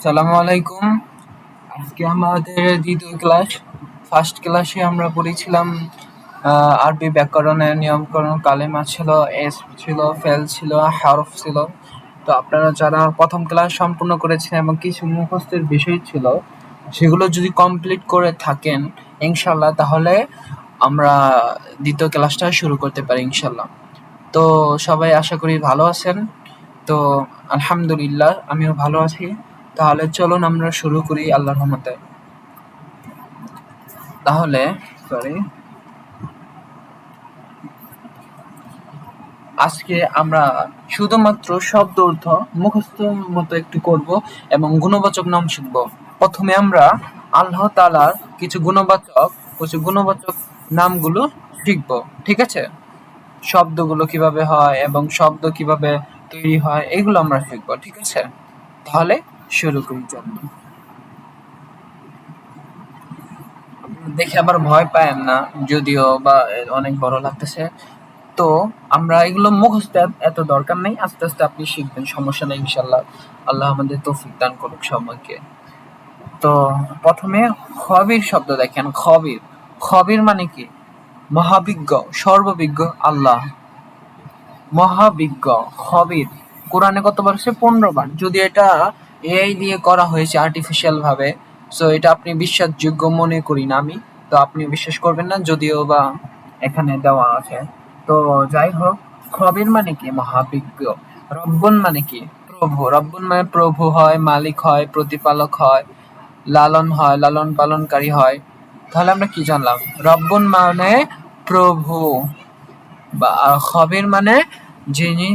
সালামু আলাইকুম। আজকে আমাদের দ্বিতীয় ক্লাস। ফার্স্ট ক্লাসে আমরা পড়েছিলাম আরবি ব্যাকরণের নিয়মকরণ, কালেমা ছিল, এস ছিল, ফেল ছিল, হরফ ছিল। তো আপনারা যারা প্রথম ক্লাস সম্পূর্ণ করেছেন এবং কিছু মুখস্থের বিষয় ছিল, সেগুলো যদি কমপ্লিট করে থাকেন ইনশাল্লাহ, তাহলে আমরা দ্বিতীয় ক্লাসটা শুরু করতে পারি ইনশাল্লাহ। তো সবাই আশা করি ভালো আছেন। তো আলহামদুলিল্লাহ আমিও ভালো আছি। তাহলে চলুন আমরা শুরু করি আল্লাহর রহমতে। তাহলে আজকে আমরা শুধুমাত্র শব্দ অর্থ মুখস্থ মতো একটু করব এবং গুণবাচক নাম শিখব। প্রথমে আমরা আল্লাহ তাআলার কিছু গুণবাচক নামগুলো শিখব, ঠিক আছে? শব্দগুলো কিভাবে হয় এবং শব্দ কিভাবে তৈরি হয় এগুলো আমরা শিখব, ঠিক আছে? তাহলে শুরু করি। চলুন। দেখে আবার ভয় পায়েন না, যদিও বা অনেক বড় লাগতেছে। তো আমরা এগুলো মুখস্থ এত দরকার নেই, আস্তে আস্তে আপনি শিখবেন, সমস্যা নেই ইনশাল্লাহ। আল্লাহ আমাদের তৌফিক দান করুক সবাইকে। তো প্রথমে খবির শব্দ দেখেন। খবির, খবির মানে কি? মহাবিজ্ঞ, সর্ববিজ্ঞ আল্লাহ। মহাবিজ্ঞ, খবির। কোরআনে কতবার আছে? 15 বার। যদি এটা এআই দিয়ে করা হয়েছে আর্টিফিশিয়াল ভাবে, সো এটা আপনি বিশ্বাসযোগ্য মনে করি না আমি। তো আপনি বিশ্বাস করবেন না, যদিও বা এখানে দেওয়া আছে। তো যাই হোক, খবির মানে কি? মহাবিজ্ঞ। রব্বুন মানে কি? প্রভু। রব্বুন মানে প্রভু হয়, মালিক হয়, প্রতিপালক হয়, লালন হয়, লালন পালনকারী হয়। তাহলে আমরা কি জানলাম? রব্বুন মানে প্রভু, বা খবির মানে যিনি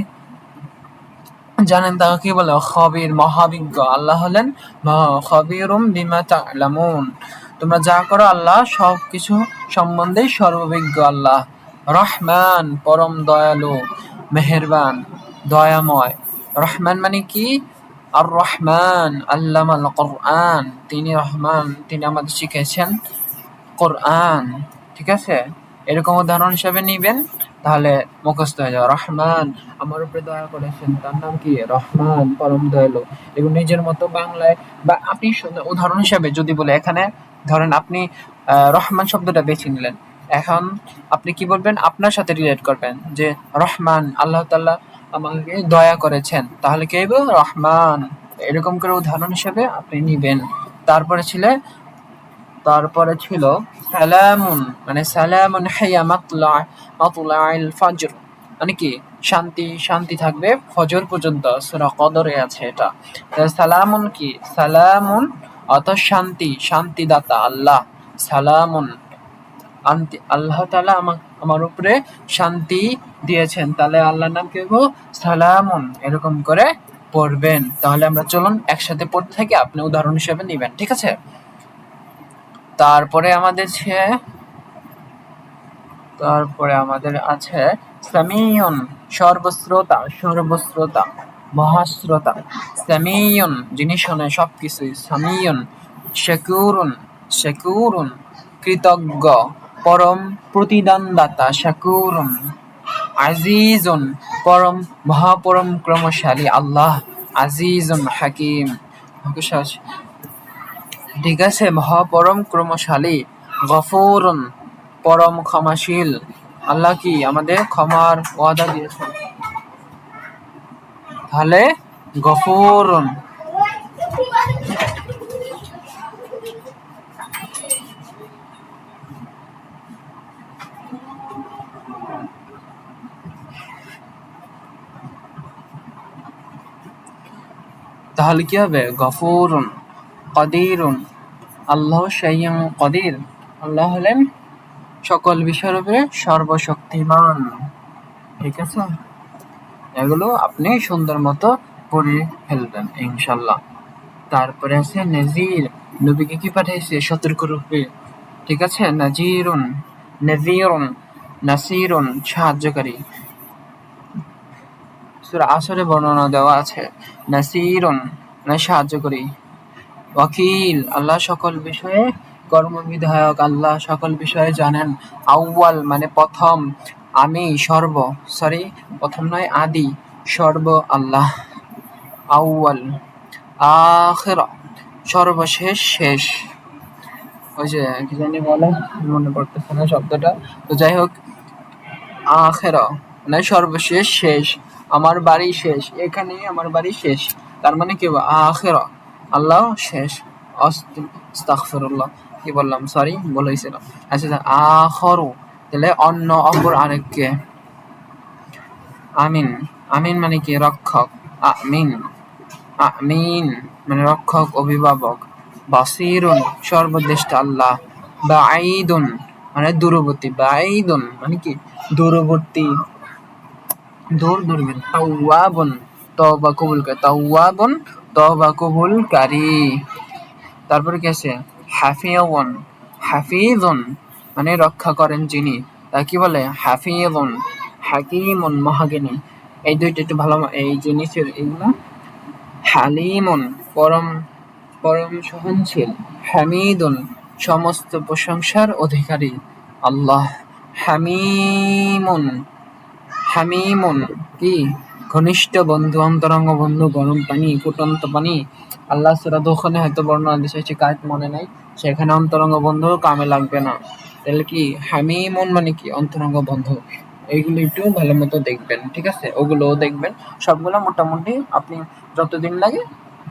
জানেন তাকে কি বলে? খবির, মহাবিজ্ঞ। আল্লাহ হলেন খবিরুম বিমা তা'লামুন। তোমরা যা করো আল্লাহ সবকিছু সম্বন্ধে সর্ববিজ্ঞ আল্লাহ। রহমান, পরম দয়ালু, মেহেরবান, দয়াময়। রহমান মানে কি? আর রহমান আল্লামাল কোরআন। তিনি রহমান, তিনি আমাদের শিখেছেন কোরআন, ঠিক আছে? এরকম উদাহরণ হিসেবে নিবেন, তাহলে মুখস্থ হয়ে যাবে। রহমান, আমার উপরে দয়া করেছেন, তার নাম কি? রহমান, পরম দয়ালু। এবং নিজের মতো বাংলায়, বা আপনি উদাহরণ হিসেবে যদি বলে, এখানে ধরেন আপনি রহমান শব্দটা বেছে নিলেন। এখন আপনি কি বলবেন? আপনার সাথে রিলেট করবেন যে রহমান, আল্লাহ তাআলা আমাকে দয়া করেছেন, তাহলে কি হবে? রহমান। এরকম করে উদাহরণ হিসেবে আপনি নিবেন। তারপরে ছিল সালামুন, মানে সালামুন হিয়া মাতলাইল ফজর, মানে কি? শান্তি, শান্তি থাকবে ফজর পর্যন্ত। সূরা কদরে আছে এটা। সালামুন কি? সালামুন অর্থ শান্তি, শান্তিদাতা আল্লাহ। সালামুন, আল্লাহ তাআলা আমার উপরে শান্তি দিয়েছেন, তাহলে আল্লাহর নাম কি হবো? সালামুন। এরকম করে পড়বেন। তাহলে আমরা চলুন একসাথে পড়তে থাকি, আপনি উদাহরণ হিসেবে নিবেন, ঠিক আছে? তারপরে আমাদের আছে সামিউন, সর্বশ্রোতা, সর্বশ্রোতা, মহাশ্রোতা। সামিউন যিনি শোনে সবকিছুই, সামিউন। শাকুরুন, শাকুরুন কৃতজ্ঞ, পরম প্রতিদানদাতা, শাকুরুন। আজিজুন পরম মহাপরাক্রমশালী আল্লাহ, আজিজুন হাকিম, ঠিক আছে? মহাপরাক্রমশালী। গফুরুন পরম ক্ষমাশীল। আল্লাহ কি আমাদের ক্ষমার ওয়াদা দিয়েছেন, তাহলে গফুরুন। তাহলে কি হবে? গফুরুন। কদিরুন, আল্লাহ শাইয়ুন কদির। আল্লাহ হলেন সকল বিষয়ের উপরে সর্বশক্তিমান, ঠিক আছে? এগুলো আপনি সুন্দর মতো পড়ে ফেলবেন ইনশাল্লাহ। তারপরে আছে নাজির, নবীকে কি পাঠিয়েছে? সতর্ক রূপে, ঠিক আছে? নাজিরুন, নাজিরুন, নাসিরুন সাহায্যকারী। সূরা আসরে বর্ণনা দেওয়া আছে, নাসিরুন মানে সাহায্যকারী। ওয়াকিল, আল্লাহ সকল বিষয়ে কর্মবিধায়ক, আল্লাহ সকল বিষয়ে জানেন। আউয়াল মানে প্রথম, আমি প্রথম নয়, আদি, সর্ব আল্লাহ। আউয়াল, আখিরা সর্বশেষ, শেষ। ওই যে কি জানি বলে, মনে পড়তেছে না শব্দটা। তো যাই হোক, আখেরা মানে সর্বশেষ, শেষ। আমার বাড়ি শেষ, এখানেই আমার বাড়ি শেষ। তার মানে কি আখেরা, আল্লাহ শেষ। আস্তাগফিরুল্লাহ, কি বললাম, সরি, বলেছিলাম। আচ্ছা, আখরু তাহলে অন্য, অপর, আরেককে। আমিন, আমিন মানে কি রক্ষক। আমিন, আমিন মানে রক্ষক, অভিভাবক। বাসিরুন সর্বদ্রষ্টা আল্লাহ। বাঈদুন মানে দূরবর্তী। বাঈদুন মানে কি দূরবর্তী, দূর দূরবীন। তাওয়াবুন তওবা কবুলকারী। তাওয়াবুন তওবা কবুলকারী। তারপরে কি আছে? হাফিয়ুন, হাফিজুন মানে রক্ষা করেন যিনি, তা কি বলে? হাফিজুন। হাকিমুন মহাজ্ঞানী। এই দুইটা একটু ভালো, এই জিনিসের এগুলো। হালিমুন পরম, পরম সহনশীল। হামিদুন সমস্ত প্রশংসার অধিকারী আল্লাহ। হামিমুন, হামিমুন কি ঘনিষ্ঠ বন্ধু, অন্তরঙ্গ বন্ধু, গরম পানি, ফুটন্ত পানি। আল্লাহ সূরা দোখানে হয়তো বর্ণনা দিয়েছে, সে কাজ মনে নাই, সেখানে অন্তরঙ্গ বন্ধু কামে লাগবে না। তাহলে কি হামিমুন মানে কি অন্তরঙ্গ বন্ধু। এইগুলো একটু ভালো মতো দেখবেন, ঠিক আছে? ওগুলোও দেখবেন। সবগুলো মোটামুটি আপনি যতদিন লাগে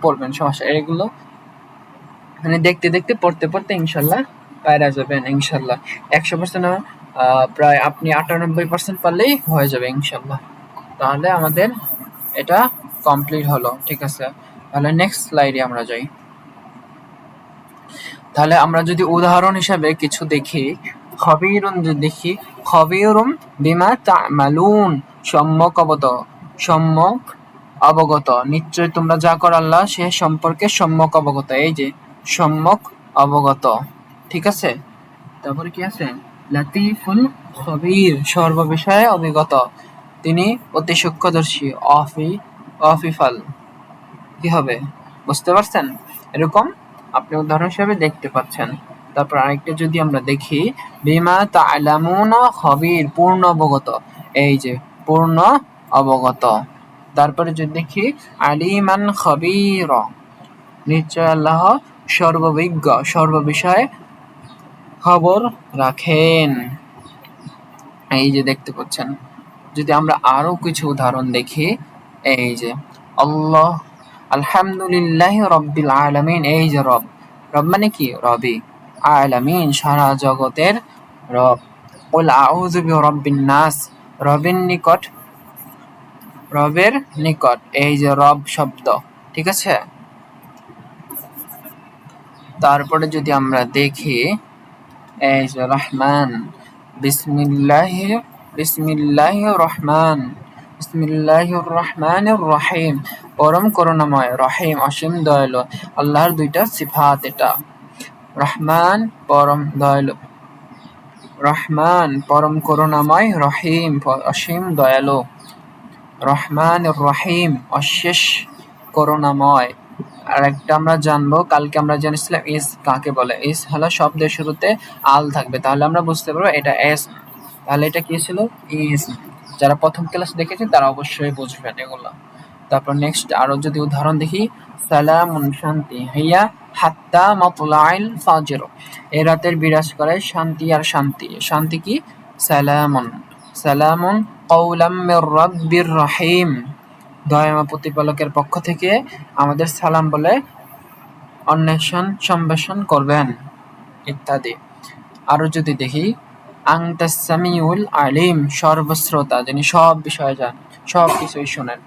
পড়বেন, সমস্যা। এগুলো মানে দেখতে দেখতে, পড়তে পড়তে ইনশাল্লাহ পায়রা যাবেন ইনশাল্লাহ। 100% প্রায় আপনি 98% পারলেই হয়ে যাবে ইনশাল্লাহ। তাহলে আমাদের এটা কমপ্লিট হলো, ঠিক আছে? তাহলে নেক্সট স্লাইডে আমরা যাই। তাহলে আমরা যদি উদাহরণ হিসাবে কিছু দেখি, খবিরুন যদি দেখি, খবিরুম বিমা তা'মালুন সম্যক অবগত, সম্যক অবগত। নিশ্চয় তোমরা যা কর আল্লাহ সে সম্পর্কে সম্যক অবগত। এই যে সম্যক অবগত, ঠিক আছে? তারপরে কি আছে? লাতিফুল খবির সর্ববিষয়ে অভিজ্ঞত, তিনি অতি সূক্ষ্মদর্শী। অফিফাল কি হবে, বুঝতে পারছেন? এরকম আপনি উদাহরণ হিসেবে দেখতে পাচ্ছেন। তারপর আরেকটা যদি আমরা দেখি, বিমা তা'লামুনা খবির পূর্ণ অবগত। এই যে পূর্ণ অবগত। তারপরে যদি দেখি আলিমান খবির, নিশ্চয় আল্লাহ সর্ববিজ্ঞ, সর্ববিষয়ে খবর রাখেন। এই যে দেখতে পাচ্ছেন। যদি আমরা আরো কিছু উদাহরণ দেখি, এই যে আল্লাহ আলহামদুলিল্লাহ রব্বিল আলামিন। এই যে রব, রব মানে কি রবি, আলামিন সারা জগতের রব। কুল আউযু বিরাব্বিন নাস, রবের নিকট, রবের নিকট। এই যে রব শব্দ, ঠিক আছে? তারপরে যদি আমরা দেখি, এই যে রহমান, বিসমিল্লাহির, বিসমিল্লাহির রহমান, বিসমিল্লাহির রহমানির রহিম, পরম করুণাময়, রহিম অসীম দয়ালু। আল্লাহর দুইটা সিফাত এটা। রহমান পরম দয়ালু, রহমান পরম করুণাময়, রহিম অসীম দয়ালু। রহমান রহিম অশেষ করুণাময়। আর একটা আমরা জানবো, কালকে আমরা জেনেছিলাম ইস কাকে বলে। ইস হলো শব্দের শুরুতে আল থাকবে, তাহলে আমরা বুঝতে পারবো এটা এস। তাহলে এটা কি ছিল? ইস। যারা প্রথম ক্লাস দেখেছে তারা অবশ্যই বুঝবেন এগুলো। তারপর নেক্সট আরো যদি উদাহরণ দেখি, সালামুন শান্তি, হিয়া হাত্তা মাতলাইল ফাজর, এই রাতের বিরাজ করে শান্তি আর শান্তি। শান্তি কি? সালামুন, সালামুন কওলাম মির রাব্বির রহিম, দয়াময় প্রতিপালকের পক্ষ থেকে আমাদের সালাম বলে অন্বেষণ সম্ভাষণ করবেন, ইত্যাদি। আরো যদি দেখি, আনতাস সামিউল আলিম, সর্বশ্রোতা, যিনি সব বিষয়ে জানেন, সব কিছুই শোনেন।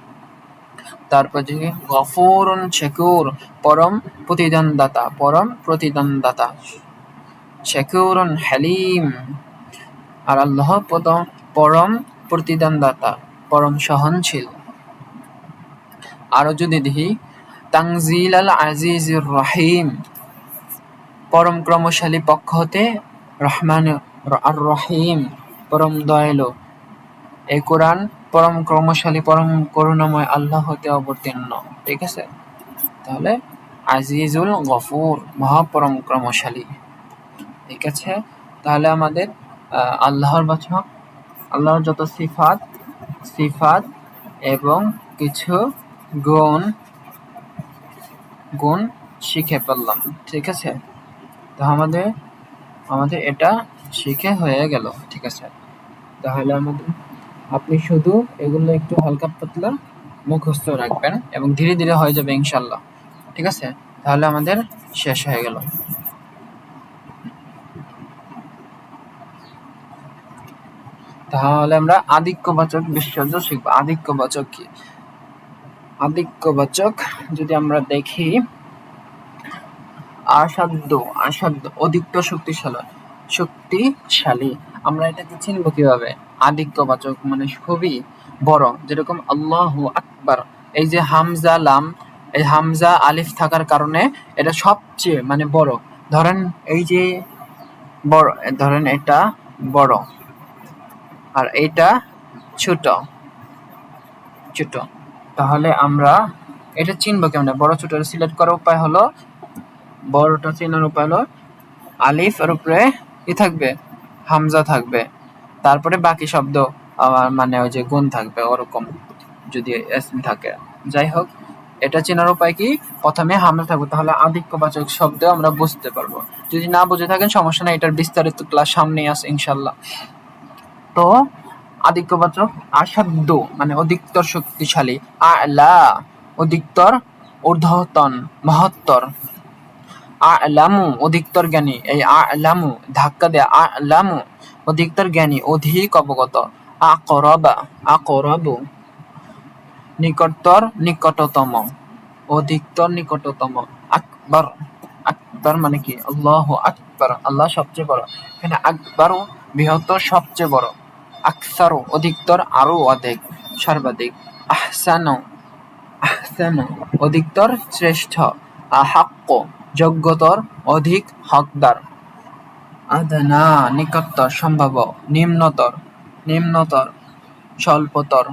তারপর দেখি গফুরুন শাকুর, পরম প্রতিদানদাতা, পরম প্রতিদানদাতা। শাকুরুন হালিম, আর আল্লাহ পরম প্রতিদানদাতা, পরম সহনশীল। আরো যদি দেখি, তানজিল আল আজিজির রহিম, পরম ক্রমশালী পক্ষ হতে, রহমান আর রহিম পরম দয়ালু। এই কোরআন পরম ক্রমশালী, পরম করুণাময় আল্লাহ হতে অবতীর্ণ, ঠিক আছে? তাহলে আজিজুল গফুর মহাপরম ক্রমশালী, ঠিক আছে? তাহলে আমাদের আল্লাহর বাচক, আল্লাহর যত সিফাত, সিফাত এবং কিছু গুণ গুণ শিখে ফেললাম, ঠিক আছে। তো আমাদের আমাদের এটা শিখে হয়ে গেল, ঠিক আছে। তাহলে আপনি শুধু এগুলো একটু হালকা পাতলা মুখস্থ রাখবেন এবং ধীরে ধীরে হয়ে যাবে ইনশাল্লাহ, ঠিক আছে। তাহলে আমাদের শেষ হয়ে গেল। তাহলে আমরা আধিক্যবাচক বিশেষ্য শিখবো। আধিক্যবাচক কি? আধিক্যবাচক যদি আমরা দেখি, আসাধ্য, অধিকতর শক্তিশালী। আমরা এটাকে চিনবো কিভাবে? আধিক্যবাচক মানে খুবই বড়, যেরকম আল্লাহু আকবার। এই যে হামজা লাম, এই হামজা আলিফ থাকার কারণে এটা সবচেয়ে মানে বড়। ধরেন এই যে বড়, ধরেন এটা বড় আর এইটা ছোট ছোট। তাহলে আমরা এটা চিনবো কেমন? বড় ছোট সিলেক্ট করার উপায় হলো, বড়টা চেনার উপায় হলো আলিফ এর উপরে কি থাকবে? হামজা থাকবে, তারপরে বাকি শব্দ মানে ওই যে গুণ থাকবে, ওরকম যদি এসম থাকে। যাই হোক, এটা চেনার উপায় কি? প্রথমে হামজা থাকবে, তাহলে আধিক্যবাচক শব্দ আমরা বুঝতে পারবো। যদি না বুঝে থাকেন সমস্যা নাই, এটার বিস্তারিত ক্লাস সামনেই আছে ইনশাল্লাহ। তো আধিক্যবাচক আসাধ্য মানে অধিকতর শক্তিশালী, আলা অধিকতর ঊর্ধ্বতন মহত্তর, আ'লামু অধিকতর জ্ঞানী, এই আ'লামু ধাক্কা দেয়া, আ'লামু অধিকতর জ্ঞানী, অধিক অবগত, আকরাবু নিকটতর নিকটতম, অধিকতর নিকটতম, আকবার আকবার মানে কি? আল্লাহু আকবার, আল্লাহ সবচেয়ে বড়। এখানে আকবারু বৃহত্তর সবচেয়ে বড়, আকসারু অধিকতর আরো অধিক সর্বাধিক, আহসানু অধিকতর শ্রেষ্ঠ, আহাক্ক যোগ্যতর অধিক হকদার, আদনা নিকটতর সম্ভাব্য, নিম্নতর স্বল্পতর,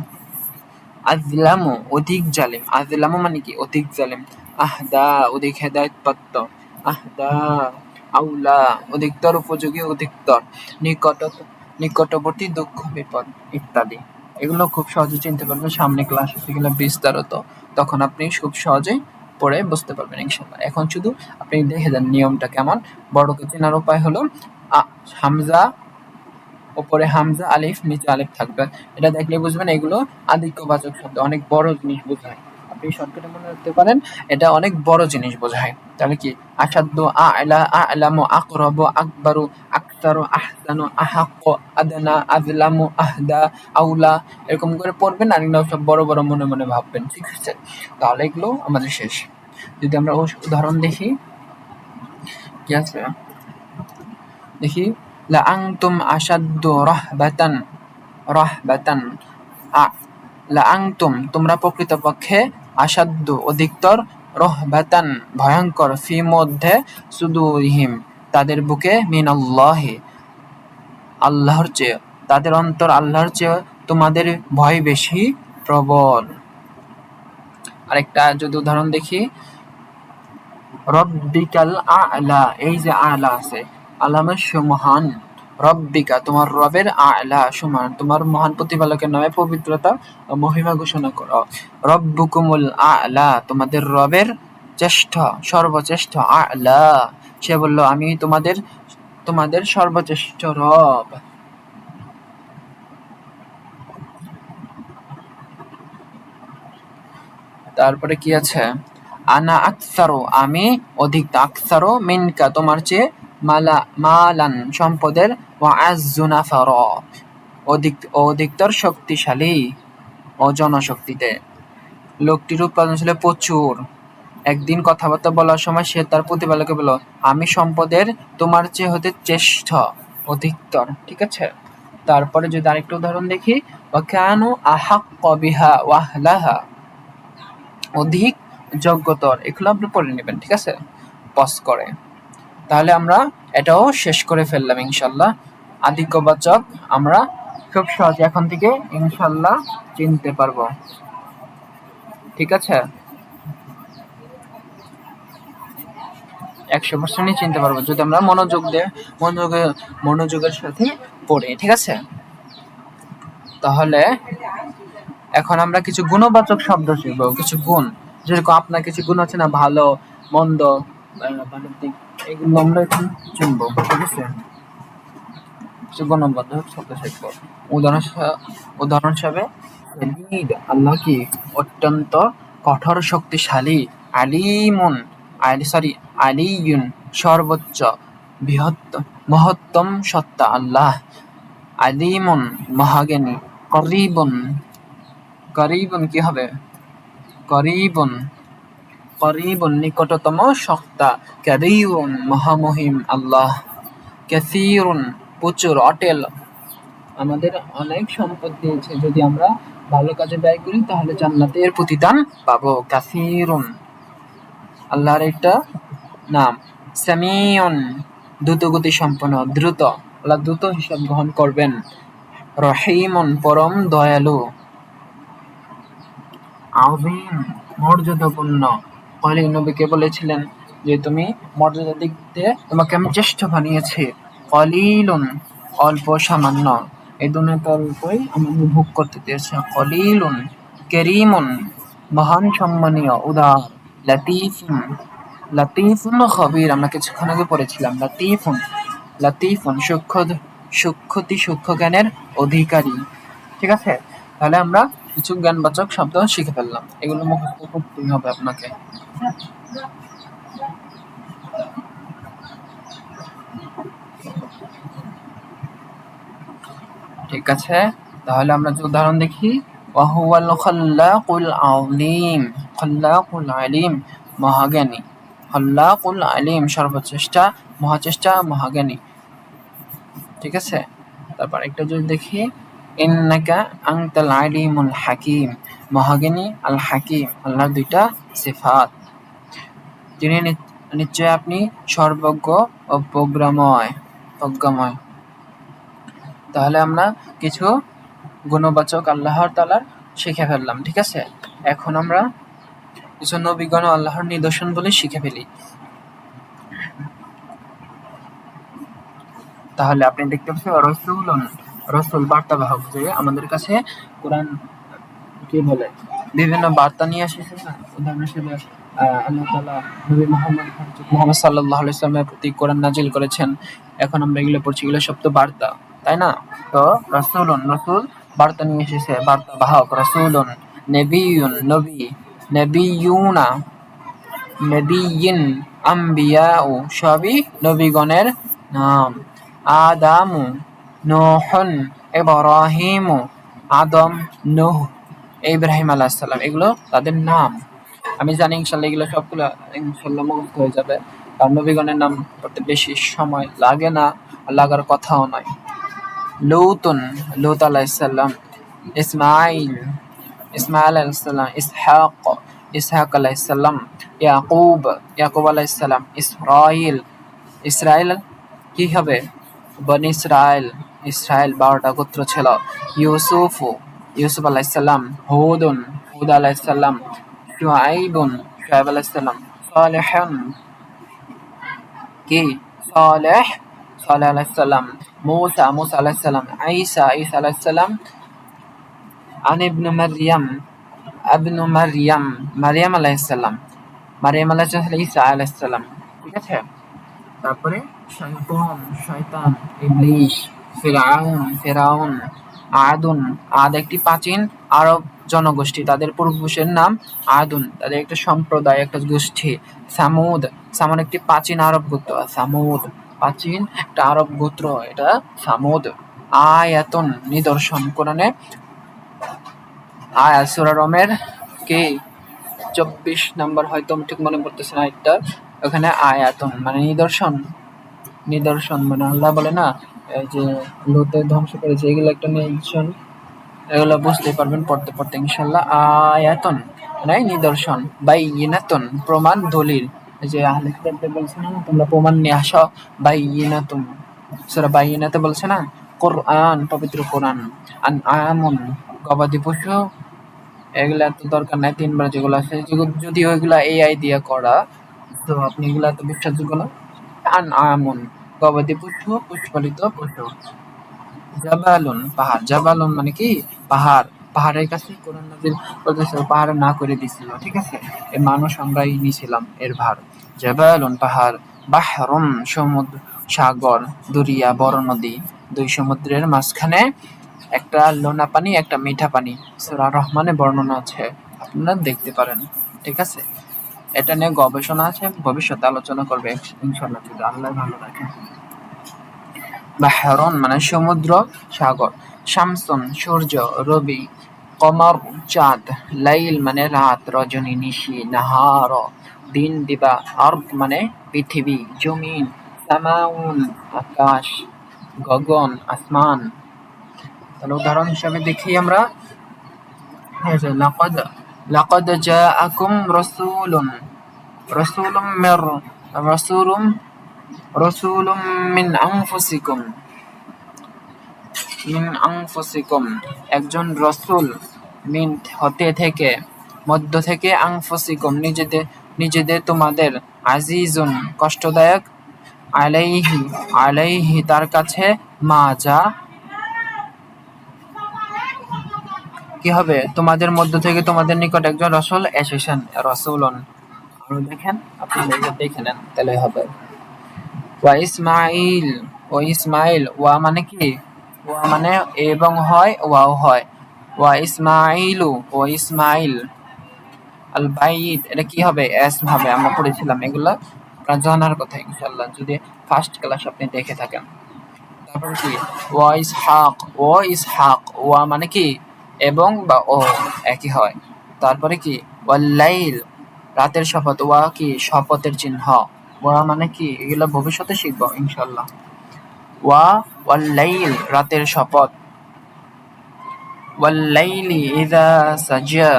আযলামু অধিক জালিম, আযলামু মানে কি? অধিক জালিম, আহদা অধিক হেদায়েতপ্রাপ্ত, আহদা আউলা অধিকতর উপযোগী, অধিকতর নিকটবর্তী দুঃখ বিপদ ইত্যাদি। এগুলো খুব সহজে চিনতে পারবেন, সামনে ক্লাস এগুলো বিস্তারিত, তখন আপনি খুব সহজেই পড়ে বুঝতে পারবেন ইনশাল্লাহ। এখন শুধু আপনি দেখে যান নিয়মটা কেমন। বড়কে চেনার উপায় হলো হামজা উপরে হামজা আলিফ, নিচে আলিফ থাকবে, এটা দেখলে বুঝবেন এগুলো আধিক্যবাচক শব্দ, অনেক বড় জিনিস বোঝায়। আপনি শর্টকাটে মনে রাখতে পারেন, এটা অনেক বড় জিনিস বোঝায়। তাহলে কি? আসাদ্য, আ'লা, আ'লামু, আকরাবু, আকবারু, আকসারু, আহসানু, আহাক্কু, আদনা, আযলামু, আহদা, আউলা, এরকম করে পড়বেন আর এগুলো সব বড় বড় মনে মনে ভাববেন, ঠিক আছে। তাহলে এগুলো আমাদের শেষ। যদি আমরা উদাহরণ দেখি, কি আছে দেখি, লাআনতুম আসাদ্দু রাহবাতান, লাআনতুম তোমরা প্রকৃতপক্ষে, আসাদ্দু অধিকতর, রহবাতান ভয়ঙ্কর, ফি মধ্যে, সুদুরিহিম তাদের বুকে, মিনাল্লাহি আল্লাহর চেয়ে, তাদের অন্তর আল্লাহর চেয়ে তোমাদের ভয় বেশি প্রবল। আরেকটা যদি উদাহরণ দেখি, রব্বিকাল আ'লা, এই যে আ'লা আছে, আলামের সুমহান, রব্বিকা তোমার রবের, আ'লা সুমহান তোমার মহান প্রতিপালকের নামে পবিত্রতা ও মহিমা ঘোষণা করো, রব্বুকুমুল আ'লা তোমাদের রবের শ্রেষ্ঠ, সর্বশ্রেষ্ঠ, আ'লা সে বলল আমি তোমাদের সর্বশ্রেষ্ঠ রব। তারপরে কি আছে? আনা আকসারু আমি অধিক, আকসারু মিনকা তোমার চেয়ে, মালান সম্পদের, ওয়া আযযু নাফারা অধিকতর শক্তিশালী ও জনশক্তিতে। লোকটির উৎপাদন ছিল প্রচুর। একদিন কথাবার্তা বলার সময় সে তার প্রতিপালককে বলল, আমি সম্পদের তোমার চেয়ে হতে শ্রেষ্ঠ, অধিকতর, ঠিক আছে। তারপরে যদি আরেকটা উদাহরণ দেখি, ওয়া কানু আহাক্কা বিহা ওয়া আহলাহা অধিক যোগ্যতর, এগুলো আপনি পড়ে নেবেন, ঠিক আছে, পজ করে। তাহলে আমরা এটাও শেষ করে ফেললাম ইনশাল্লাহ। আধিক্যবাচক আমরা খুব সহজে এখন থেকে ইনশাল্লাহ চিনতে পারবো, ঠিক আছে। 100% চিনতে পারবো যদি আমরা মনোযোগের সাথে পড়ি, ঠিক আছে। তাহলে এখন আমরা কিছু গুণবাচক শব্দ শিখবো, কিছু গুণ, যেরকম আপনার কিছু গুণ আছে না, ভালো, মন্দ ভালোর দিক, এগুলো আমরা এখন চিনবো, ঠিক আছে? গণবদ্ধ শব্দ শিখবো। উদাহরণ হিসাবে শদীদ, আল্লাহ কি অত্যন্ত কঠোর শক্তিশালী। আলিমুন, আলিয়ুন সর্বোচ্চ, মহত্তম সত্তা আল্লাহ। আলিমুন মহাজ্ঞানী। করিবুন কি হবে? করিবুন নিকটতম সত্তা। কাবীরুন মহামহিম আল্লাহ। কাসীরুন প্রচুর, অটেল, আমাদের অনেক সম্পদ দিয়েছে, যদি আমরা ভালো কাজে ব্যয় করি তাহলে জান্নাতের প্রতিদান পাবো। কাসীরুন আল্লাহর একটা নাম। সামিউন দ্রুতগতি সম্পন্ন, দ্রুত, আল্লাহ দ্রুত হিসাব গ্রহণ করবেন। রহিমুন পরম দয়ালু। আযীম মর্যাদাপূর্ণ। কলিল নবীকে বলেছিলেন যে তুমি মর্যাদার দিক দিয়ে তোমাকে আমি জ্যেষ্ঠ বানিয়েছি। কলিলুন অল্প, সামান্য, এই দুনিয়াতে অল্পই আমি ভোগ করতে দিয়েছি। কলিলুন কারীমুন মহান, সম্মানীয়, উদার। লাতীফুন খবীর, আমরা কিছুক্ষণ আগে পড়েছিলাম। লাতীফুন সূক্ষ্ম জ্ঞানের অধিকারী, ঠিক আছে? তাহলে আমরা কিছু জ্ঞানবাচক শব্দ শিখে ফেললাম, এগুলো মুখস্থ করতেই হবে আপনাকে। ঠিক আছে, তাহলে আমরা যে উদাহরণ দেখি, ওয়াহুয়াল খাল্লাকুল আলিম মহাজ্ঞানী। খাল্লাকুল আলিম সর্বচেষ্টা, মহাজ্ঞানী, ঠিক আছে? তারপর একটা যদি দেখি, ইন্নাকা আনতাল আলিমুল হাকিম, মহাজ্ঞানী আল হাকিম, আল্লাহর দুইটা সিফাত। তিনি নিশ্চয় আপনি সর্বজ্ঞ ও প্রজ্ঞাময়। তাহলে আমরা কিছু গুণবাচক আল্লাহর তাআলার শিখে ফেললাম, ঠিক আছে? এখন আমরা কিছু নবীগণ আল্লাহর নিদর্শন বলে শিখে ফেলি। তাহলে আপনি দেখতে পাচ্ছেন রসুল বার্তাবাহক, যে আমাদের কাছে কোরআন কি বলে বিভিন্ন বার্তা নিয়ে এসেছে না। উদাহরণ হিসেবে আল্লাহ তাআলা নবী মুহাম্মদ সাল্লাল্লাহু আলাইহি ওয়াসাল্লামের প্রতি কোরআন নাজিল করেছেন। এখন আমরা এগুলো পড়ছি, এগুলো সব তো বার্তা, তাই না? তো রসুল বার্তা নিয়ে এসেছে, বার্তাবাহক। রসুলুন নবিয়ুন নবী, নবিয়ুনা নবিয়িন, আম্বিয়াউ সবই নবীগণের নাম। আদামু নূহুন ইব্রাহিমু, আদম, নূহ, ইব্রাহিম আলাইহিস সালাম, এগুলো তাদের নাম। আমি জানি ইনশাআল্লাহ এগুলো সবগুলো ইনশাআল্লাহ মুখস্থ হয়ে যাবে, কারণ নবীগণের নাম পড়তে বেশি সময় লাগে না, লাগার কথাও নয়। লূত আলাইহিস সালাম, ইসমাইল আলাইহিস সালাম, ইসহাক আলাইহিস সালাম, ইয়াকুব আলাইহিস সালাম, ইসরাইল কি হবে? বনি ইসরাইল 12টা গোত্র ছিল। ইউসুফ আলাইহিস সালাম, হুদ আলাইহিস সালাম, শুআইব আলাইহিস সালাম, সালেহ আলাইহিস সালাম, মুসা আলাইহিস সালাম, ঈসা আলাইহিস সালাম, ইবনু মারইয়াম আলাইহিস সালাম, ঈসা আলাইহিস সালাম, ঠিক আছে? তারপরে শয়তান, ইবলিস, ফিরাউন, আদ একটি প্রাচীন আরব জনগোষ্ঠী, তাদের পূর্বপুরুষের নাম আদুন, তাদের একটা সম্প্রদায়, একটা গোষ্ঠী। সামুদ একটি প্রাচীন আরব গোত্র, প্রাচীন একটা আরব গোত্র, এটা সামুদ। আয়াতুন নিদর্শন, কোরআনে আয়াত সূরা রমের কি 24 নম্বর, হয়তো আমি ঠিক মনে পড়তেছে না এটা, ওখানে আয়াতুন মানে নিদর্শন মানে আল্লাহ বলে না এই যে লুতে ধ্বংস করেছে, এগুলো একটা নিদর্শন, এগুলো বুঝতে পারবেন পড়তে ইনশাআল্লাহ। আয়াতুন মানে নিদর্শন, বাইয়িনাতুন প্রমাণ, দলিল। এই যে আহলে কিতাবদের বলছে না তোমরা প্রমাণ নিয়ে আসো, বাইয়িনাতুন সূরা বাইয়িনাতে বলছে না, কোরআন, পবিত্র কোরআন। আনআমুন গবাদি পশু, এগুলা তো দরকার নাই, 3বার যেগুলো আছে, যদিও এগুলা এআই দিয়ে করা, তো আপনি এগুলা তো বিশ্বাসযোগ্য না। আনআমুন গবাদি পশু, পুষ্পালিত পশু। জাবালুন পাহাড়, জাবালুন মানে কি পাহাড়, পাহাড়ের কাছে কোরআন নাযিল করতেছে, পাহাড় না করে দিছিল, ঠিক আছে? এই মানুষ আমরাই নিছিলাম এর ভার। জাবালুন পাহাড়, বাহরুন সমুদ্র, সাগর, দরিয়া বড় নদী, দুই সমুদ্রের মাঝখানে একটা লোনা পানি, একটা মিঠা পানি। সূরা রহমানে বর্ণনা আছে, আপনারা দেখতে পারেন, ঠিক আছে? এটা নিয়ে গবেষণা আছে, ভবিষ্যতে আলোচনা করবে ইনশাআল্লাহ যদি আল্লাহ ভালো রাখে। বাহরুন মানে সমুদ্র, সাগর, শামসুন সূর্য, রবি, কমর চাঁদ, লাইল মানে রাত, রজনী নিশি, নাহার দিন, দিবা, আরদ মানে পৃথিবী জমিন, সামাউন আকাশ, গগন আসমান। তাহলে উদাহরণ হিসাবে দেখি আমরা, লাকাদ লাকাদ জাআকুম রাসূলুন, রাসূলুম মির রাসূলুম রাসূলুম মিন আনফুসিকুম, মিন আনফুসিকুম একজন রাসূল, মিন হতে থেকে, মধ্য থেকে, আনফুসিকুম নিজেদের নিজেদের তোমাদের, আজিজুন কষ্টদায়ক, আলাইহি আলাইহি তার কাছে, মা যা কি হবে, তোমাদের মধ্য থেকে তোমাদের নিকট একজন রাসূল এসেছেন, রাসূলুন। আর দেখেন, আপনি দেখে নেন তাহলে হবে। ওয়া ইসমাইল, ও ইসমাইল, ওয়া মানে কি, ওয়া মানে এবং হয়, ওয়াও হয়। ওয়া ইসমাইলু, ও ইসমাইল, আল বাইত এটা কি হবে, এস হবে, আমরা পড়েছিলাম এগুলা, আপনার জানার কথা ইনশাআল্লাহ যদি ফার্স্ট ক্লাস আপনি দেখে থাকেন। তারপরে কি, ওয়া ইসহাক, ও ইসহাক, ওয়া মানে কি এবং বা ও একই হয়। তারপরে কি, ওয়াল লাইল রাতের শপথ, ওয়া কি শপথের চিহ্ন, ওয়া মানে কি, এগুলো ভবিষ্যতে শিখবো ইনশাআল্লাহ। ওয়া ওয়াল লাইল রাতের শপথ, ওয়াল লাইলি ইযা সাজা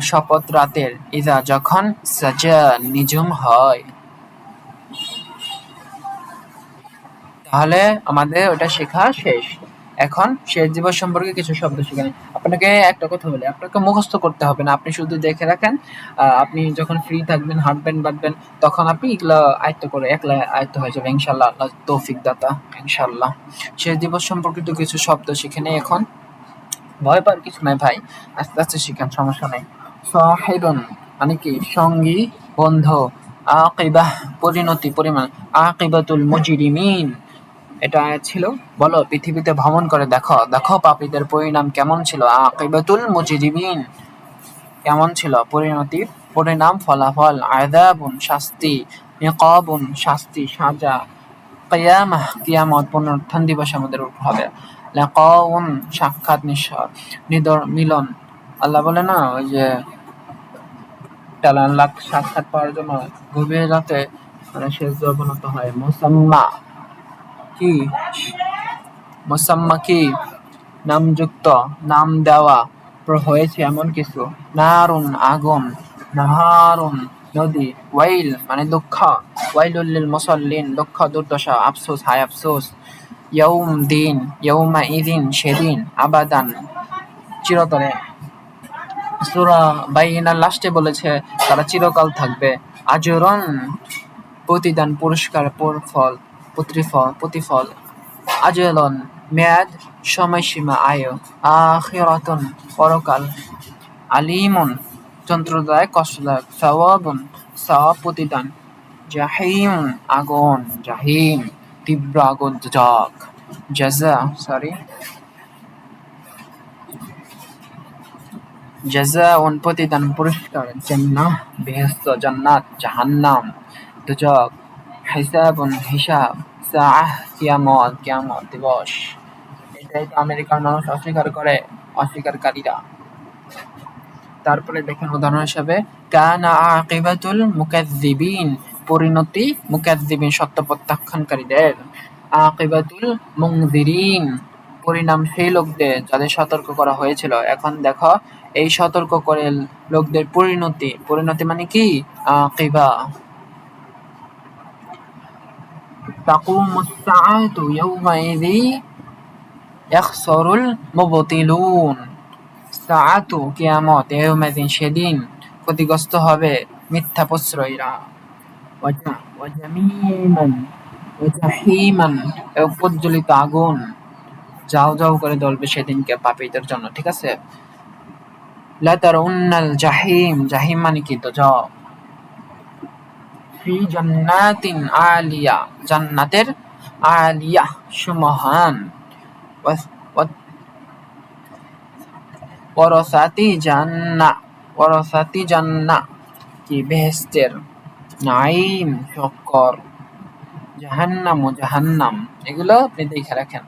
শপথ রাতের, ইযা যখন, সাজা নিঝুম হয়। তাহলে আমাদের ওটা শেখা শেষ। এখন শেষ দিবস সম্পর্কে কিছু শব্দ শিখে নিন। আপনাকে একটা কথা বলি, আপনাকে মুখস্থ করতে হবে না, আপনি শুধু দেখে রাখেন। আপনি যখন ফ্রি থাকবেন, হাঁটবেন বাঁটবেন, তখন আপনি এগুলো আয়ত্ত করে একলা আয়ত্ত হয়ে যাবে ইনশাআল্লাহ, আল্লাহ তৌফিক দাতা ইনশাআল্লাহ। শেষ দিবস সম্পর্কিত কিছু শব্দ শিখে নেই এখন, ভয় পাওয়ার কিছু নাই ভাই, আস্তে আস্তে শিখেন, সমস্যা নাই। সাহিবুন মানে কি সঙ্গী, বন্ধু, আকিবাহ পরিণতি, পরিমাণ, আকিবাতুল মুজরিমিন এটা ছিল, বলো পৃথিবীতে ভ্রমণ করে দেখো, দেখো পাপীদের পরিণাম কেমন ছিল, আকিবাতুল মুজরিমিন কেমন ছিল, পরিণতি, পরিণাম, ফলাফল, আযাবুন শাস্তি, ইকাবুন শাস্তি, সাজা, কিয়ামাহ কিয়ামত পুনরুত্থান দিবস আমাদের উপর হবে, লিকাউন সাক্ষাৎ, মিলন। আল্লাহ বলে না, ওই যে লাখ সাক্ষাৎ পাওয়ার জন্য গভীর রাতে মানে শেষ অবনত হয়। মুসাম্মা কি, মুসাম্মা কি নামযুক্ত, নাম দেওয়া হয়েছে এমন কিছু, নারুন আগুন, নাহারুন নদী, ওয়াইল মানে দুঃখ, ওয়াইলুল লিল মুসাল্লিন দুঃখ দুর্দশা, আফসোস হায় আফসোস, ইয়াউম দিন, ইয়াউমা ইদিন সেদিন, আবাদান চিরতরে। সূরা বাইয়িনার লাস্টে বলেছে তারা চিরকাল থাকবে। আজরন প্রতিদান, পুরস্কার, প্রতিফল। আজলন মেয়াদ, সময়সীমা, আয়ু। আখিরাতুন পরকাল। আলিমুন যন্ত্রদায়ক, কষ্টদায়ক। সাওয়াবুন সওয়াব, প্রতিদান। জাহিম আগুন, জাহিম তীব্র আগুন, জগ। জাযাউন প্রতিদান, পুরস্কার। জান্নাহ বেহেশত, জান্নাত। জাহান্নাম দুজক। হিসাবুন হিসাব। সাআহ কিয়ামত, কিয়ামত দিবস। এটাই তো আমেরিকার মানুষ অস্বীকার করে, অস্বীকারীরা। তারপরে দেখেন উদাহরণ হিসাবে, কানা আকিবাতুল মুকাজ্জিবিন পরিণতি, মুকাজ্জিবিন সত্য প্রত্যাখ্যানকারীদের। আকিবাতুল মুনজিরিন পরিণাম সেই লোকদের যাদের সতর্ক করা হয়েছিল। এখন দেখো এই সতর্ক করে লোকদের পরিণতি, পরিণতি মানে কি, আকিবা। তাকুমুস সাআতু ইয়াউমাইযি ইয়াখসারুল মুবতিলুন। সাআতু কিয়ামত, ইয়াউমাইযিন সেদিন ক্ষতিগ্রস্ত হবে মিথ্যা প্রশ্রয়ীরা। ওয়াজামিমান ওয়াজাহিমান এবং প্রজ্বলিত আগুন যাও যাও করে জ্বলবে সেদিনকে পাপীদের জন্য, ঠিক আছে? লাতারাউন্নাল জাহিম, জাহিম মানে কি দোজখ। ফি জান্নাতিন আলিয়া, জান্নাতের আলিয়া সুমহান। ওয়ারাসাতি জান্নাহ, ওয়ারাসাতি জান্নাহ কি বেহেশতের। নাঈম শক্কর। জাহান্নাম ও জাহান্নাম, এগুলো আপনি দেখে রাখেন।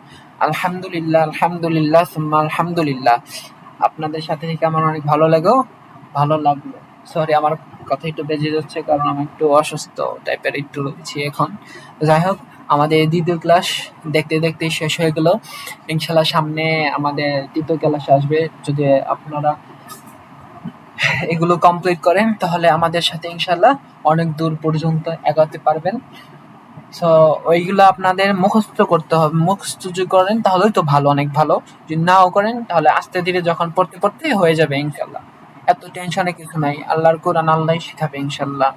আলহামদুলিল্লাহ, আলহামদুলিল্লাহ, সুম্মা আলহামদুলিল্লাহ। আপনাদের সাথে থেকে আমার অনেক ভালো লাগলো। সরি, আমার কথা একটু বেজে যাচ্ছে কারণ আমি একটু অসুস্থ টাইপের একটু রয়েছি এখন। যাই হোক, আমাদের দ্বিতীয় ক্লাস দেখতে দেখতে শেষ হয়ে গেল। ইনশাল্লাহ সামনে আমাদের তৃতীয় ক্লাস আসবে। যদি আপনারা এগুলো কমপ্লিট করেন তাহলে আমাদের সাথে ইনশাল্লাহ অনেক দূর পর্যন্ত এগোতে পারবেন। সো ওইগুলো আপনাদের মুখস্থ করতে হবে। মুখস্থ যদি করেন তাহলেই তো ভালো, অনেক ভালো। যদি নাও করেন তাহলে আস্তে ধীরে যখন পড়তে পড়তে হয়ে যাবে ইনশাল্লাহ। এত টেনশনে কিছু নাই, আল্লাহর কোরআন আল্লাহ শিখাবে ইনশাল্লাহ।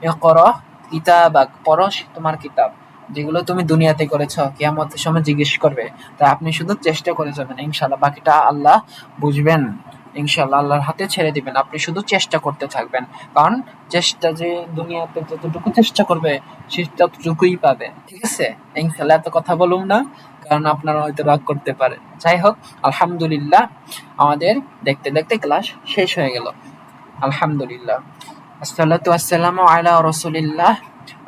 ইকরা কিতাবাক, পড়ো তোমার কিতাব, যেগুলো তুমি দুনিয়াতে করেছ কিয়ামতের সময় জিজ্ঞেস করবে। তাই আপনি শুধু চেষ্টা করে যাবেন ইনশাল্লাহ, বাকিটা আল্লাহ বুঝবেন ইনশাল্লাহ। আল্লাহর হাতে ছেড়ে দিবেন, আপনি শুধু চেষ্টা করতে থাকবেন। কারণ চেষ্টা, যে দুনিয়াতে যতটুকু চেষ্টা করবে সে ততটুকুই পাবে। ঠিক আছে, ইনশাল্লাহ। এত কথা বলুন না, কারণ আপনারা হয়তো রাগ করতে পারেন। যাই হোক, আলহামদুলিল্লাহ, আমাদের দেখতে দেখতে ক্লাস শেষ হয়ে গেল। আলহামদুলিল্লাহ। আসসালাতু ওয়াসসালামু আলা রাসূলিল্লাহ।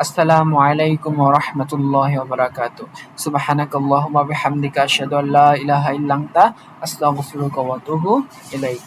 আসসালামু আলাইকুম ওয়া রাহমাতুল্লাহি ওয়া বারাকাতুহু। সুবহানাকাল্লাহুম্মা বিহামদিকা আশহাদু আল্লা ইলাহা ইল্লা আনতা আস্তাগফিরুকা ওয়া আতুবু ইলাইক।